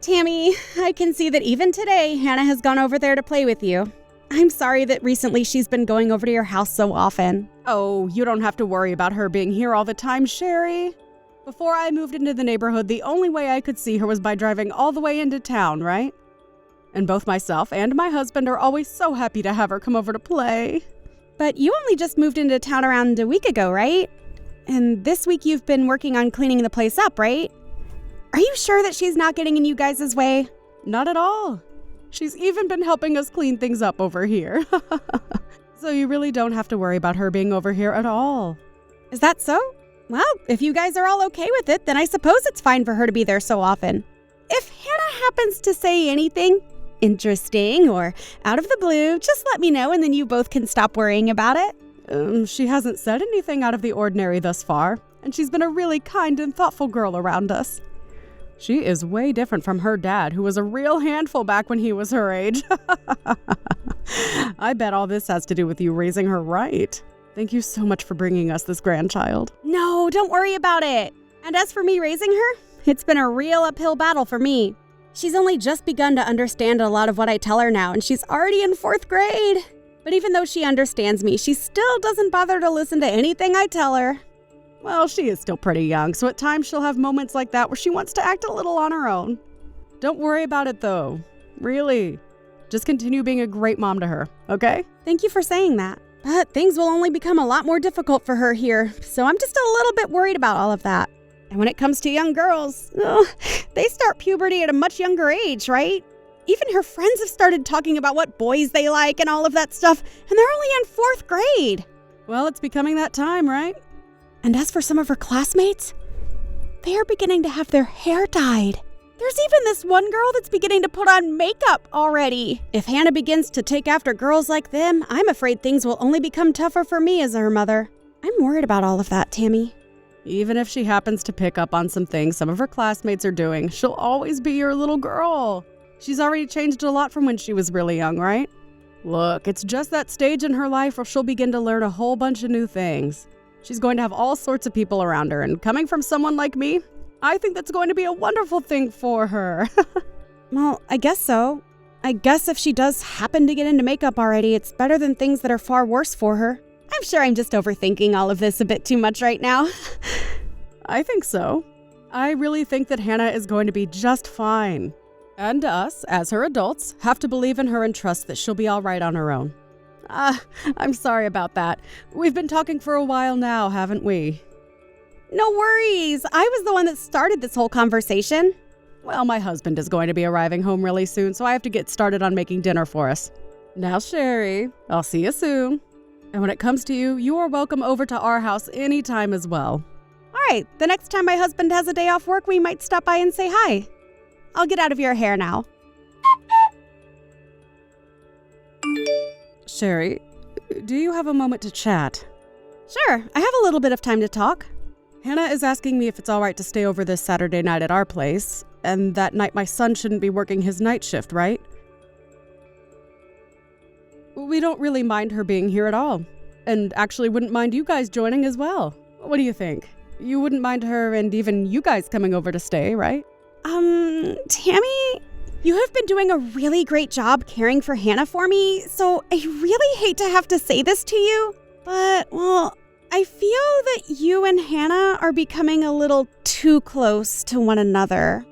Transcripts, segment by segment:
Tammy, I can see that even today, Hannah has gone over there to play with you. I'm sorry that recently she's been going over to your house so often. Oh, you don't have to worry about her being here all the time, Sherry. Before I moved into the neighborhood, the only way I could see her was by driving all the way into town, right? And both myself and my husband are always so happy to have her come over to play. But you only just moved into town around a week ago, right? And this week you've been working on cleaning the place up, right? Are you sure that she's not getting in you guys' way? Not at all. She's even been helping us clean things up over here. So you really don't have to worry about her being over here at all. Is that so? Well, if you guys are all okay with it, then I suppose it's fine for her to be there so often. If Hannah happens to say anything interesting or out of the blue, just let me know and then you both can stop worrying about it. She hasn't said anything out of the ordinary thus far, and she's been a really kind and thoughtful girl around us. She is way different from her dad, who was a real handful back when he was her age. I bet all this has to do with you raising her right. Thank you so much for bringing us this grandchild. No, don't worry about it. And as for me raising her, it's been a real uphill battle for me. She's only just begun to understand a lot of what I tell her now, and she's already in 4th grade. But even though she understands me, she still doesn't bother to listen to anything I tell her. Well, she is still pretty young, so at times she'll have moments like that where she wants to act a little on her own. Don't worry about it, though. Really. Just continue being a great mom to her, okay? Thank you for saying that. But things will only become a lot more difficult for her here, so I'm just a little bit worried about all of that. And when it comes to young girls, they start puberty at a much younger age, right? Even her friends have started talking about what boys they like and all of that stuff, and they're only in 4th grade. Well, it's becoming that time, right? And as for some of her classmates, they are beginning to have their hair dyed. There's even this one girl that's beginning to put on makeup already. If Hannah begins to take after girls like them, I'm afraid things will only become tougher for me as her mother. I'm worried about all of that, Tammy. Even if she happens to pick up on some things some of her classmates are doing, she'll always be your little girl. She's already changed a lot from when she was really young, right? Look, it's just that stage in her life where she'll begin to learn a whole bunch of new things. She's going to have all sorts of people around her, and coming from someone like me, I think that's going to be a wonderful thing for her. Well, I guess so. I guess if she does happen to get into makeup already, it's better than things that are far worse for her. I'm sure I'm just overthinking all of this a bit too much right now. I think so. I really think that Hannah is going to be just fine. And us, as her adults, have to believe in her and trust that she'll be all right on her own. I'm sorry about that. We've been talking for a while now, haven't we? No worries. I was the one that started this whole conversation. Well, my husband is going to be arriving home really soon, so I have to get started on making dinner for us. Now, Sherry, I'll see you soon. And when it comes to you, you are welcome over to our house anytime as well. All right, the next time my husband has a day off work, we might stop by and say hi. I'll get out of your hair now. Sherry, do you have a moment to chat? Sure, I have a little bit of time to talk. Hannah is asking me if it's all right to stay over this Saturday night at our place, and that night my son shouldn't be working his night shift, right? We don't really mind her being here at all, and actually wouldn't mind you guys joining as well. What do you think? You wouldn't mind her and even you guys coming over to stay, right? Tammy, you have been doing a really great job caring for Hannah for me, so I really hate to have to say this to you, but, well, I feel that you and Hannah are becoming a little too close to one another.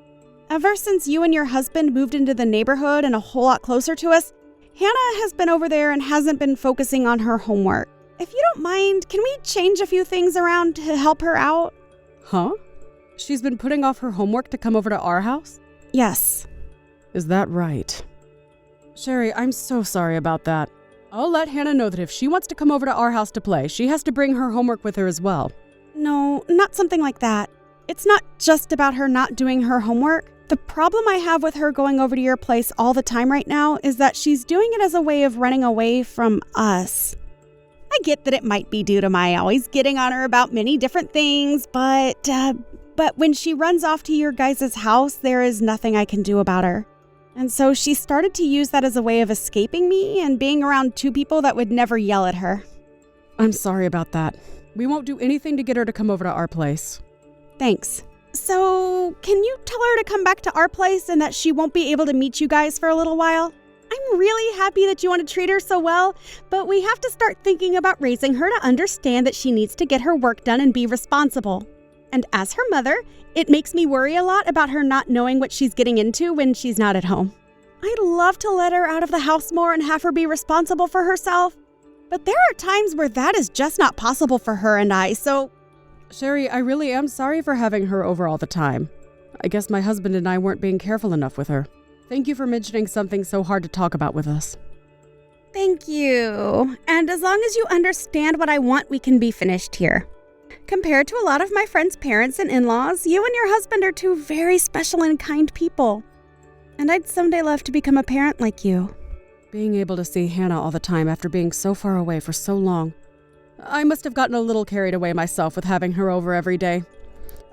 Ever since you and your husband moved into the neighborhood and a whole lot closer to us, Hannah has been over there and hasn't been focusing on her homework. If you don't mind, can we change a few things around to help her out? Huh? She's been putting off her homework to come over to our house? Yes. Is that right? Sherry, I'm so sorry about that. I'll let Hannah know that if she wants to come over to our house to play, she has to bring her homework with her as well. No, not something like that. It's not just about her not doing her homework. The problem I have with her going over to your place all the time right now is that she's doing it as a way of running away from us. I get that it might be due to my always getting on her about many different things, but when she runs off to your guys' house, there is nothing I can do about her. And so she started to use that as a way of escaping me and being around two people that would never yell at her. I'm sorry about that. We won't do anything to get her to come over to our place. Thanks. So, can you tell her to come back to our place and that she won't be able to meet you guys for a little while? I'm really happy that you want to treat her so well, but we have to start thinking about raising her to understand that she needs to get her work done and be responsible. And as her mother, it makes me worry a lot about her not knowing what she's getting into when she's not at home. I'd love to let her out of the house more and have her be responsible for herself, but there are times where that is just not possible for her and I, so... Sherry, I really am sorry for having her over all the time. I guess my husband and I weren't being careful enough with her. Thank you for mentioning something so hard to talk about with us. Thank you. And as long as you understand what I want, we can be finished here. Compared to a lot of my friends' parents and in-laws, you and your husband are two very special and kind people. And I'd someday love to become a parent like you. Being able to see Hannah all the time after being so far away for so long. I must have gotten a little carried away myself with having her over every day.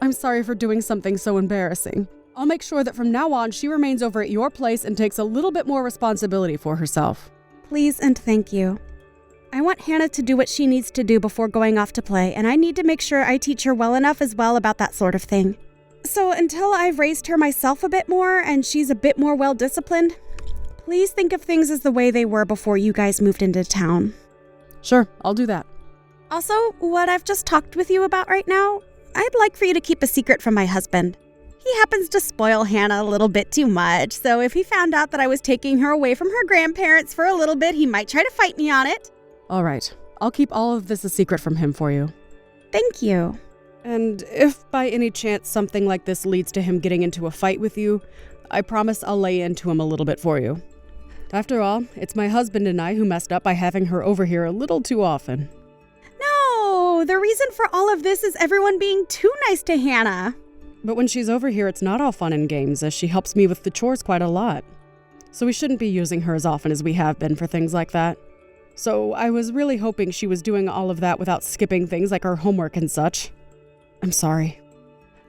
I'm sorry for doing something so embarrassing. I'll make sure that from now on she remains over at your place and takes a little bit more responsibility for herself. Please and thank you. I want Hannah to do what she needs to do before going off to play, and I need to make sure I teach her well enough as well about that sort of thing. So until I've raised her myself a bit more and she's a bit more well-disciplined, please think of things as the way they were before you guys moved into town. Sure, I'll do that. Also, what I've just talked with you about right now, I'd like for you to keep a secret from my husband. He happens to spoil Hannah a little bit too much, so if he found out that I was taking her away from her grandparents for a little bit, he might try to fight me on it. All right, I'll keep all of this a secret from him for you. Thank you. And if by any chance something like this leads to him getting into a fight with you, I promise I'll lay into him a little bit for you. After all, it's my husband and I who messed up by having her over here a little too often. No, the reason for all of this is everyone being too nice to Hannah. But when she's over here, it's not all fun and games, as she helps me with the chores quite a lot. So we shouldn't be using her as often as we have been for things like that. So I was really hoping she was doing all of that without skipping things like her homework and such. I'm sorry.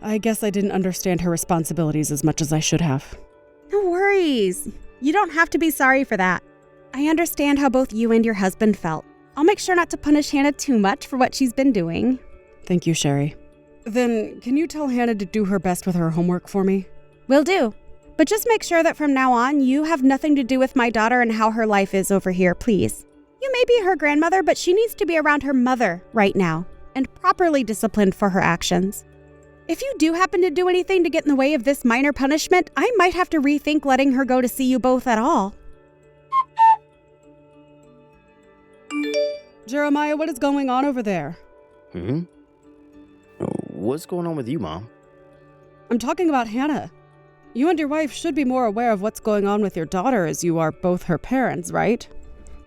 I guess I didn't understand her responsibilities as much as I should have. No worries. You don't have to be sorry for that. I understand how both you and your husband felt. I'll make sure not to punish Hannah too much for what she's been doing. Thank you, Sherry. Then, can you tell Hannah to do her best with her homework for me? Will do. But just make sure that from now on, you have nothing to do with my daughter and how her life is over here, please. You may be her grandmother, but she needs to be around her mother right now and properly disciplined for her actions. If you do happen to do anything to get in the way of this minor punishment, I might have to rethink letting her go to see you both at all. Jeremiah, what is going on over there? What's going on with you, Mom? I'm talking about Hannah. You and your wife should be more aware of what's going on with your daughter, as you are both her parents, right?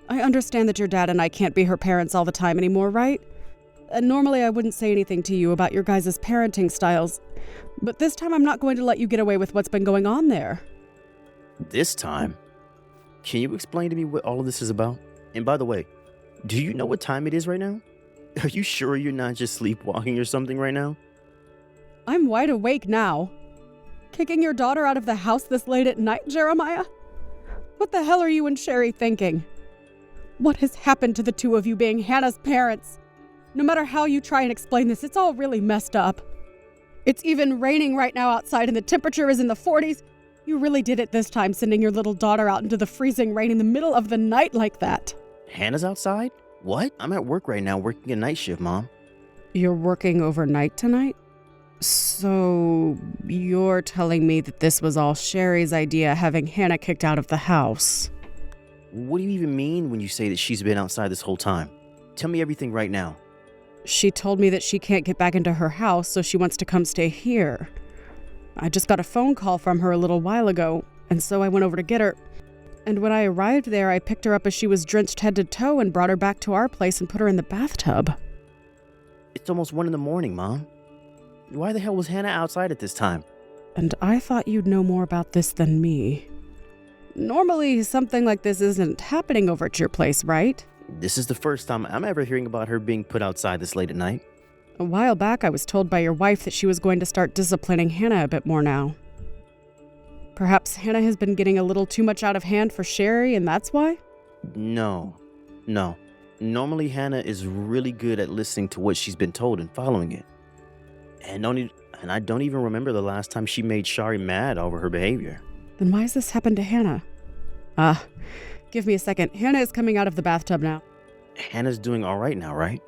I understand that your dad and I can't be her parents all the time anymore, right? And normally I wouldn't say anything to you about your guys' parenting styles, but this time I'm not going to let you get away with what's been going on there. This time? Can you explain to me what all of this is about? And by the way, do you know what time it is right now? Are you sure you're not just sleepwalking or something right now? I'm wide awake now. Kicking your daughter out of the house this late at night, Jeremiah? What the hell are you and Sherry thinking? What has happened to the two of you being Hannah's parents? No matter how you try and explain this, it's all really messed up. It's even raining right now outside and the temperature is in the 40s. You really did it this time, sending your little daughter out into the freezing rain in the middle of the night like that. Hannah's outside? What? I'm at work right now working a night shift, Mom. You're working overnight tonight? So you're telling me that this was all Sherry's idea, having Hannah kicked out of the house? What do you even mean when you say that she's been outside this whole time? Tell me everything right now. She told me that she can't get back into her house, so she wants to come stay here. I just got a phone call from her a little while ago, and so I went over to get her. And when I arrived there, I picked her up as she was drenched head to toe and brought her back to our place and put her in the bathtub. It's almost 1 a.m, Mom. Why the hell was Hannah outside at this time? And I thought you'd know more about this than me. Normally, something like this isn't happening over at your place, right? This is the first time I'm ever hearing about her being put outside this late at night. A while back, I was told by your wife that she was going to start disciplining Hannah a bit more now. Perhaps Hannah has been getting a little too much out of hand for Sherry, and that's why? No. Normally, Hannah is really good at listening to what she's been told and following it. And And I don't even remember the last time she made Shari mad over her behavior. Then why has this happened to Hannah? Give me a second. Hannah is coming out of the bathtub now. Hannah's doing all right now, right?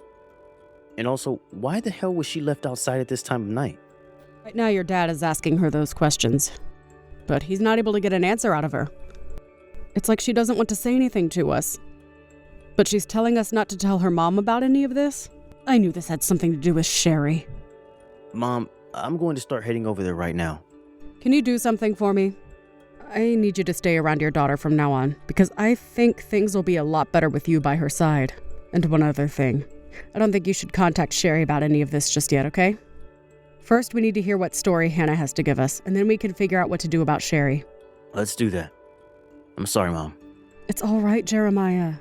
And also, why the hell was she left outside at this time of night? Right now your dad is asking her those questions, but he's not able to get an answer out of her. It's like she doesn't want to say anything to us. But she's telling us not to tell her mom about any of this? I knew this had something to do with Sherry. Mom, I'm going to start heading over there right now. Can you do something for me? I need you to stay around your daughter from now on, because I think things will be a lot better with you by her side. And one other thing. I don't think you should contact Sherry about any of this just yet, okay? First, we need to hear what story Hannah has to give us, and then we can figure out what to do about Sherry. Let's do that. I'm sorry, Mom. It's all right, Jeremiah.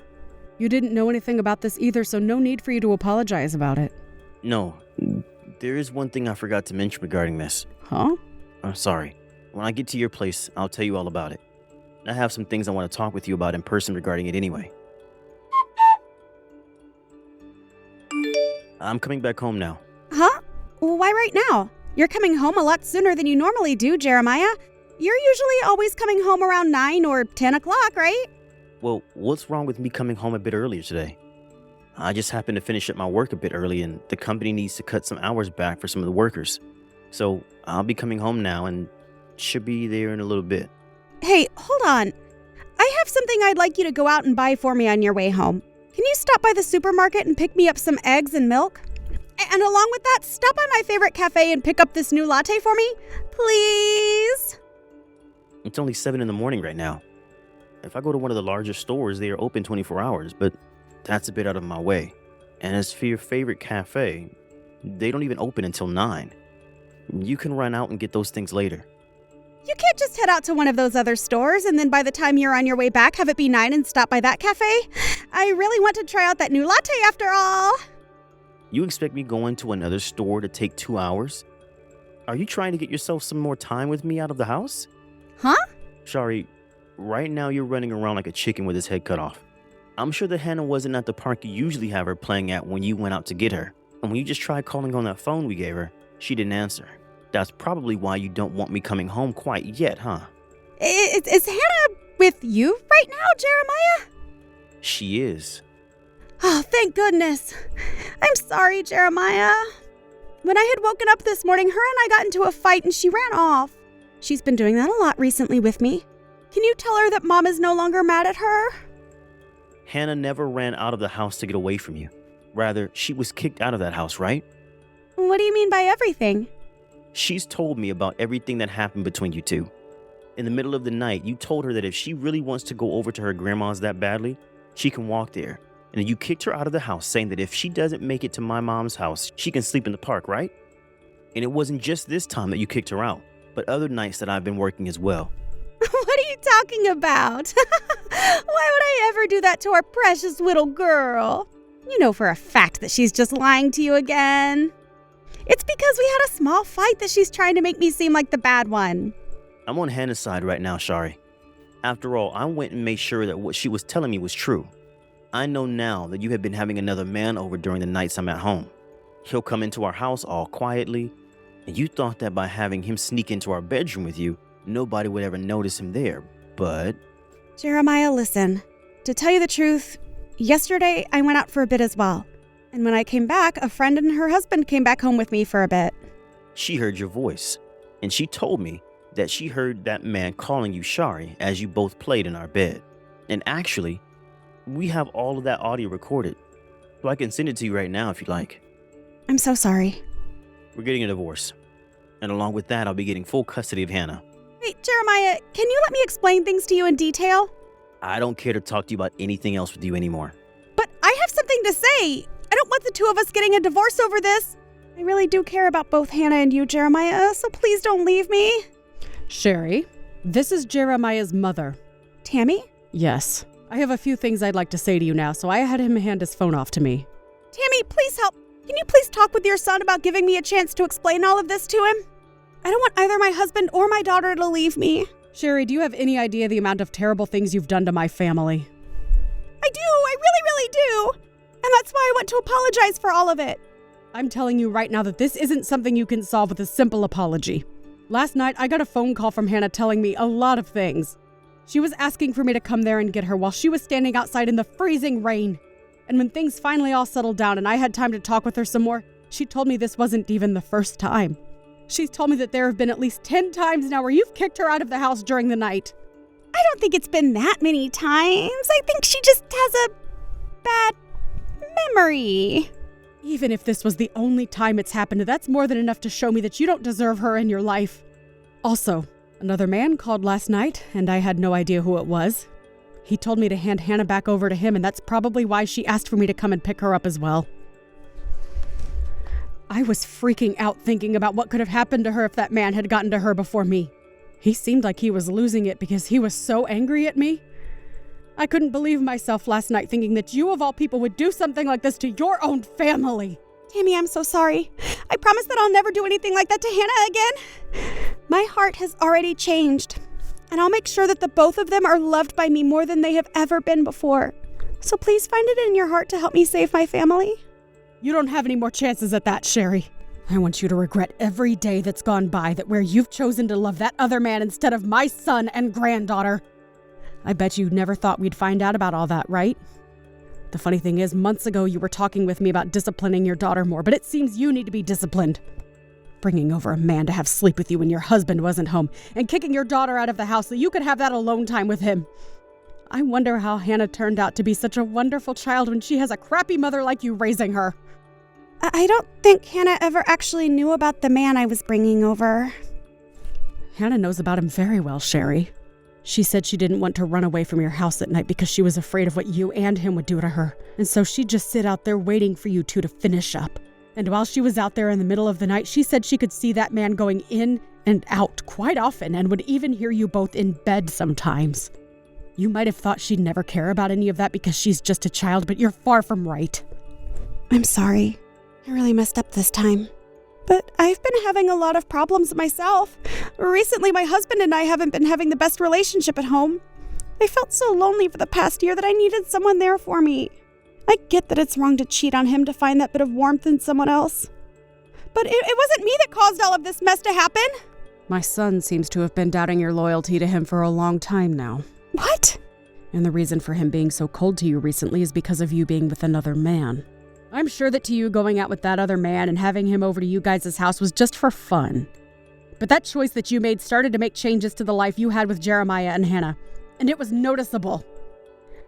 You didn't know anything about this either, so no need for you to apologize about it. No, there is one thing I forgot to mention regarding this. Huh? I'm sorry. When I get to your place, I'll tell you all about it. I have some things I want to talk with you about in person regarding it anyway. I'm coming back home now. Huh? Why right now? You're coming home a lot sooner than you normally do, Jeremiah. You're usually always coming home around 9 or 10 o'clock, right? Well, what's wrong with me coming home a bit earlier today? I just happened to finish up my work a bit early, and the company needs to cut some hours back for some of the workers. So I'll be coming home now and should be there in a little bit. Hey, hold on. I have something I'd like you to go out and buy for me on your way home. Can you stop by the supermarket and pick me up some eggs and milk? And along with that, stop by my favorite cafe and pick up this new latte for me, please? It's only 7 in the morning right now. If I go to one of the larger stores, they are open 24 hours, but that's a bit out of my way. And as for your favorite cafe, they don't even open until 9. You can run out and get those things later. You can't just head out to one of those other stores and then by the time you're on your way back, have it be 9 and stop by that cafe. I really want to try out that new latte after all. You expect me going to another store to take 2 hours? Are you trying to get yourself some more time with me out of the house? Huh? Shari, right now you're running around like a chicken with his head cut off. I'm sure that Hannah wasn't at the park you usually have her playing at when you went out to get her. And when you just tried calling on that phone we gave her, she didn't answer. That's probably why you don't want me coming home quite yet, huh? Is Hannah with you right now, Jeremiah? She is. Oh, thank goodness. I'm sorry, Jeremiah. When I had woken up this morning, her and I got into a fight and she ran off. She's been doing that a lot recently with me. Can you tell her that Mom is no longer mad at her? Hannah never ran out of the house to get away from you. Rather, she was kicked out of that house, right? What do you mean by everything? She's told me about everything that happened between you two. In the middle of the night, you told her that if she really wants to go over to her grandma's that badly, she can walk there. And then you kicked her out of the house, saying that if she doesn't make it to my mom's house, she can sleep in the park, right? And it wasn't just this time that you kicked her out, but other nights that I've been working as well. What are you talking about? Why would I ever do that to our precious little girl? You know for a fact that she's just lying to you again. It's because we had a small fight that she's trying to make me seem like the bad one. I'm on Hannah's side right now, Shari. After all, I went and made sure that what she was telling me was true. I know now that you have been having another man over during the nights I'm at home. He'll come into our house all quietly, and you thought that by having him sneak into our bedroom with you, nobody would ever notice him there, but... Jeremiah, listen. To tell you the truth, yesterday I went out for a bit as well. And when I came back, a friend and her husband came back home with me for a bit. She heard your voice, and she told me that she heard that man calling you Shari as you both played in our bed. And actually, we have all of that audio recorded, so I can send it to you right now if you like. I'm so sorry. We're getting a divorce, and along with that, I'll be getting full custody of Hannah. Wait, Jeremiah, can you let me explain things to you in detail? I don't care to talk to you about anything else with you anymore. But I have something to say. I don't want the two of us getting a divorce over this. I really do care about both Hannah and you, Jeremiah, so please don't leave me. Sherry, this is Jeremiah's mother. Tammy? Yes. I have a few things I'd like to say to you now, so I had him hand his phone off to me. Tammy, please help. Can you please talk with your son about giving me a chance to explain all of this to him? I don't want either my husband or my daughter to leave me. Sherry, do you have any idea the amount of terrible things you've done to my family? I do. I really, really do. And that's why I want to apologize for all of it. I'm telling you right now that this isn't something you can solve with a simple apology. Last night, I got a phone call from Hannah telling me a lot of things. She was asking for me to come there and get her while she was standing outside in the freezing rain. And when things finally all settled down and I had time to talk with her some more, she told me this wasn't even the first time. She's told me that there have been at least 10 times now where you've kicked her out of the house during the night. I don't think it's been that many times. I think she just has a bad memory. Even if this was the only time it's happened, that's more than enough to show me that you don't deserve her in your life. Also, another man called last night, and I had no idea who it was. He told me to hand Hannah back over to him, and that's probably why she asked for me to come and pick her up as well. I was freaking out thinking about what could have happened to her if that man had gotten to her before me. He seemed like he was losing it because he was so angry at me. I couldn't believe myself last night thinking that you of all people would do something like this to your own family. Tammy, I'm so sorry. I promise that I'll never do anything like that to Hannah again. My heart has already changed, and I'll make sure that the both of them are loved by me more than they have ever been before. So please find it in your heart to help me save my family. You don't have any more chances at that, Sherry. I want you to regret every day that's gone by that where you've chosen to love that other man instead of my son and granddaughter. I bet you never thought we'd find out about all that, right? The funny thing is, months ago you were talking with me about disciplining your daughter more, but it seems you need to be disciplined. Bringing over a man to have sleep with you when your husband wasn't home, and kicking your daughter out of the house so you could have that alone time with him. I wonder how Hannah turned out to be such a wonderful child when she has a crappy mother like you raising her. I don't think Hannah ever actually knew about the man I was bringing over. Hannah knows about him very well, Sherry. She said she didn't want to run away from your house at night because she was afraid of what you and him would do to her. And so she'd just sit out there waiting for you two to finish up. And while she was out there in the middle of the night, she said she could see that man going in and out quite often and would even hear you both in bed sometimes. You might have thought she'd never care about any of that because she's just a child, but you're far from right. I'm sorry. I really messed up this time. But I've been having a lot of problems myself. Recently, my husband and I haven't been having the best relationship at home. I felt so lonely for the past year that I needed someone there for me. I get that it's wrong to cheat on him to find that bit of warmth in someone else. But it wasn't me that caused all of this mess to happen. My son seems to have been doubting your loyalty to him for a long time now. What? And the reason for him being so cold to you recently is because of you being with another man. I'm sure that to you going out with that other man and having him over to you guys' house was just for fun. But that choice that you made started to make changes to the life you had with Jeremiah and Hannah. And it was noticeable.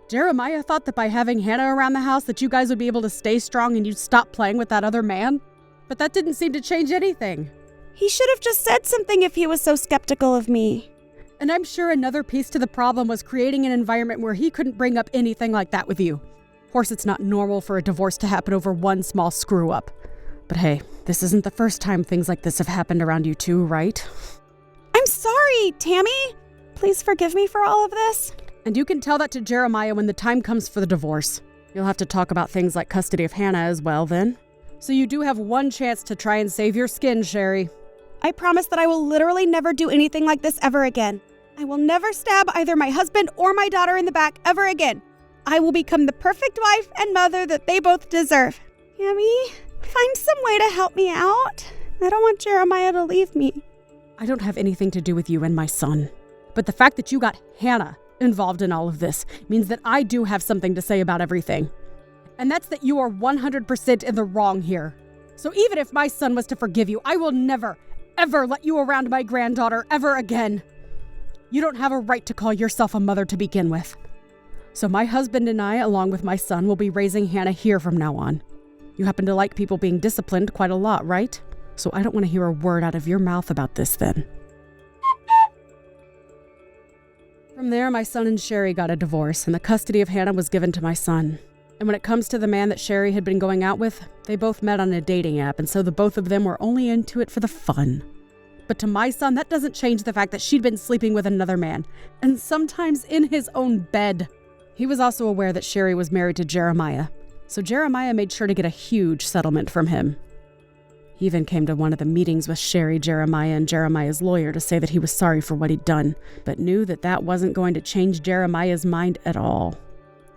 Jeremiah thought that by having Hannah around the house that you guys would be able to stay strong and you'd stop playing with that other man. But that didn't seem to change anything. He should have just said something if he was so skeptical of me. And I'm sure another piece to the problem was creating an environment where he couldn't bring up anything like that with you. Of course, it's not normal for a divorce to happen over one small screw-up. But hey, this isn't the first time things like this have happened around you two, right? I'm sorry, Tammy. Please forgive me for all of this. And you can tell that to Jeremiah when the time comes for the divorce. You'll have to talk about things like custody of Hannah as well then. So you do have one chance to try and save your skin, Sherry. I promise that I will literally never do anything like this ever again. I will never stab either my husband or my daughter in the back ever again. I will become the perfect wife and mother that they both deserve. Tammy, find some way to help me out. I don't want Jeremiah to leave me. I don't have anything to do with you and my son. But the fact that you got Hannah involved in all of this means that I do have something to say about everything. And that's that you are 100% in the wrong here. So even if my son was to forgive you, I will never, ever let you around my granddaughter ever again. You don't have a right to call yourself a mother to begin with. So my husband and I, along with my son, will be raising Hannah here from now on. You happen to like people being disciplined quite a lot, right? So I don't want to hear a word out of your mouth about this then. From there, my son and Sherry got a divorce, and the custody of Hannah was given to my son. And when it comes to the man that Sherry had been going out with, they both met on a dating app, and so the both of them were only into it for the fun. But to my son, that doesn't change the fact that she'd been sleeping with another man, and sometimes in his own bed. He was also aware that Sherry was married to Jeremiah, so Jeremiah made sure to get a huge settlement from him. He even came to one of the meetings with Sherry, Jeremiah, and Jeremiah's lawyer to say that he was sorry for what he'd done, but knew that that wasn't going to change Jeremiah's mind at all.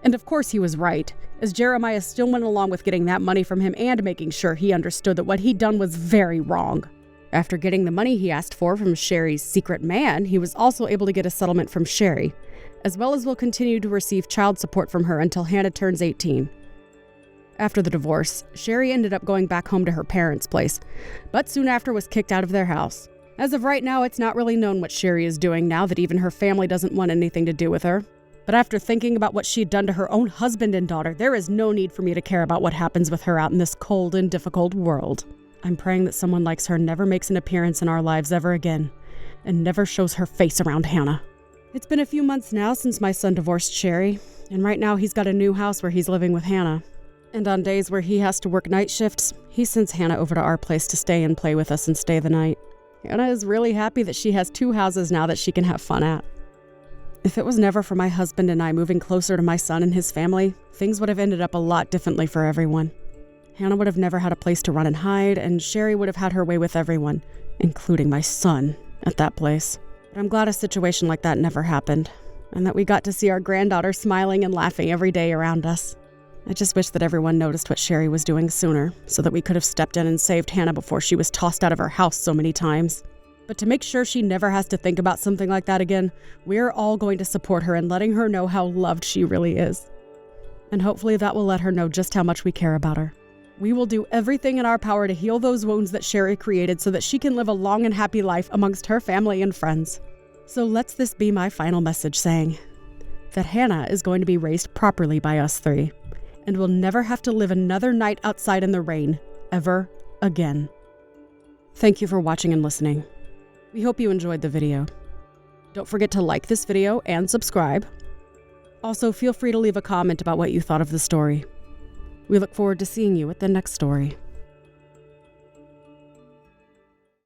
And of course he was right, as Jeremiah still went along with getting that money from him and making sure he understood that what he'd done was very wrong. After getting the money he asked for from Sherry's secret man, he was also able to get a settlement from Sherry, as well as will continue to receive child support from her until Hannah turns 18. After the divorce, Sherry ended up going back home to her parents' place, but soon after was kicked out of their house. As of right now, it's not really known what Sherry is doing now that even her family doesn't want anything to do with her. But after thinking about what she'd done to her own husband and daughter, there is no need for me to care about what happens with her out in this cold and difficult world. I'm praying that someone like her never makes an appearance in our lives ever again, and never shows her face around Hannah. It's been a few months now since my son divorced Sherry, and right now he's got a new house where he's living with Hannah. And on days where he has to work night shifts, he sends Hannah over to our place to stay and play with us and stay the night. Hannah is really happy that she has 2 houses now that she can have fun at. If it was never for my husband and I moving closer to my son and his family, things would have ended up a lot differently for everyone. Hannah would have never had a place to run and hide, and Sherry would have had her way with everyone, including my son, at that place. But I'm glad a situation like that never happened, and that we got to see our granddaughter smiling and laughing every day around us. I just wish that everyone noticed what Sherry was doing sooner, so that we could have stepped in and saved Hannah before she was tossed out of her house so many times. But to make sure she never has to think about something like that again, we're all going to support her in letting her know how loved she really is. And hopefully that will let her know just how much we care about her. We will do everything in our power to heal those wounds that Sherry created so that she can live a long and happy life amongst her family and friends. So let's this be my final message, saying that Hannah is going to be raised properly by us 3, and will never have to live another night outside in the rain, ever again. Thank you for watching and listening. We hope you enjoyed the video. Don't forget to like this video and subscribe. Also, feel free to leave a comment about what you thought of the story. We look forward to seeing you at the next story.